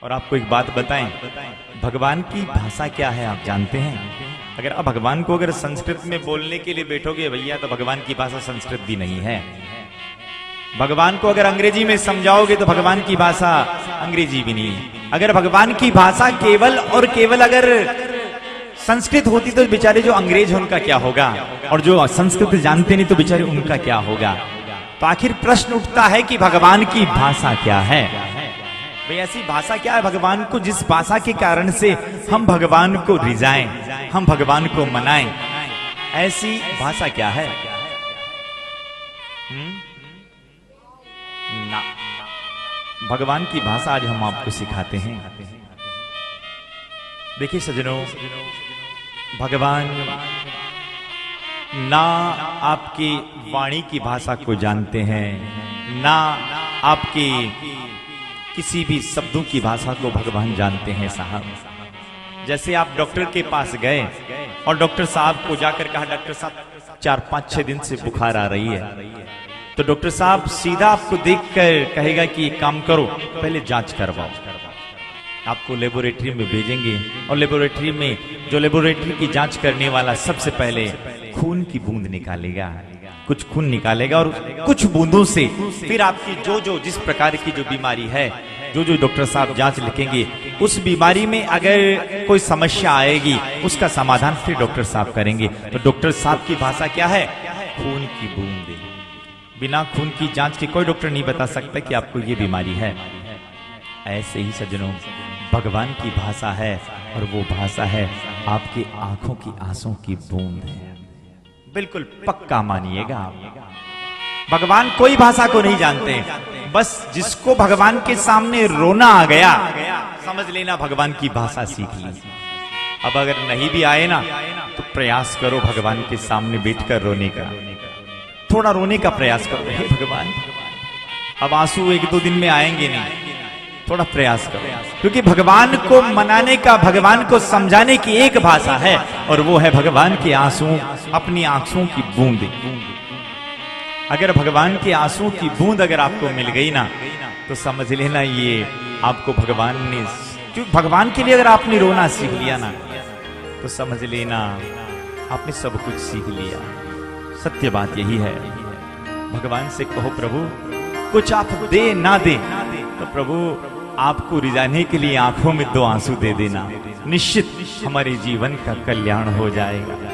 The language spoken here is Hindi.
और आपको एक बात बताएं, भगवान की भाषा क्या है आप जानते हैं? अगर आप भगवान को अगर संस्कृत में बोलने के लिए बैठोगे भैया, तो भगवान की भाषा संस्कृत भी नहीं है। भगवान को अगर अंग्रेजी में समझाओगे तो भगवान की भाषा अंग्रेजी भी नहीं है। अगर भगवान की भाषा केवल और केवल अगर संस्कृत होती तो बेचारे जो अंग्रेज उनका क्या होगा, और जो संस्कृत जानते नहीं तो बेचारे उनका क्या होगा। तो आखिर प्रश्न उठता है कि भगवान की भाषा क्या है? भाई ऐसी भाषा क्या है भगवान को, जिस भाषा के कारण से हम भगवान को रिझाएं, हम भगवान को मनाएं? ऐसी भाषा क्या है? ना, भगवान की भाषा आज हम आपको सिखाते हैं। देखिए सज्जनों, भगवान ना आपकी वाणी की भाषा को जानते हैं, ना आपकी किसी भी शब्दों की भाषा को भगवान जानते हैं साहब। जैसे आप डॉक्टर के पास गए और डॉक्टर साहब को जाकर कहा, डॉक्टर साहब 4-5-6 दिन से बुखार आ रही है, तो डॉक्टर साहब सीधा आपको देखकर कहेगा कि एक काम करो, पहले जांच करवाओ। आपको लेबोरेटरी में भेजेंगे और लेबोरेटरी में जो लेबोरेटरी की जांच करने वाला सबसे पहले खून की बूंद निकालेगा, कुछ खून निकालेगा और कुछ बूंदों से फिर आपकी जो जिस प्रकार की जो बीमारी है, जो डॉक्टर साहब जांच लिखेंगे, उस बीमारी में अगर कोई समस्या आएगी उसका समाधान फिर डॉक्टर साहब करेंगे। तो डॉक्टर साहब की भाषा क्या है? खून की बूंद। बिना खून की जांच के कोई डॉक्टर नहीं बता सकता कि आपको ये बीमारी है। ऐसे ही सज्जनों, भगवान की भाषा है और वो भाषा है आपकी आंखों की आंसू की बूंद है। बिल्कुल पक्का मानिएगा आप। भगवान कोई भाषा को नहीं जानते, बस जिसको भगवान के सामने रोना आ गया समझ लेना भगवान की भाषा सीख ली। अब अगर नहीं भी आए ना तो प्रयास करो भगवान के सामने बैठकर रोने का, थोड़ा रोने का प्रयास करो। हे भगवान, अब आंसू 1-2 दिन में आएंगे नहीं, थोड़ा प्रयास करो, क्योंकि भगवान को मनाने का, भगवान को समझाने की एक भाषा है और वो है भगवान के आंसू, अपनी आंसू की बूंद। अगर भगवान के आंसू की बूंद अगर आपको मिल गई ना तो समझ लेना ये आपको भगवान ने, क्योंकि भगवान के लिए अगर आपने रोना सीख लिया ना तो समझ लेना आपने सब कुछ सीख लिया। सत्य बात यही है। भगवान से कहो प्रभु कुछ आप दे ना दे, तो प्रभु आपको रिझाने के लिए आंखों में 2 आंसू दे देना, निश्चित हमारे जीवन का कल्याण हो जाएगा।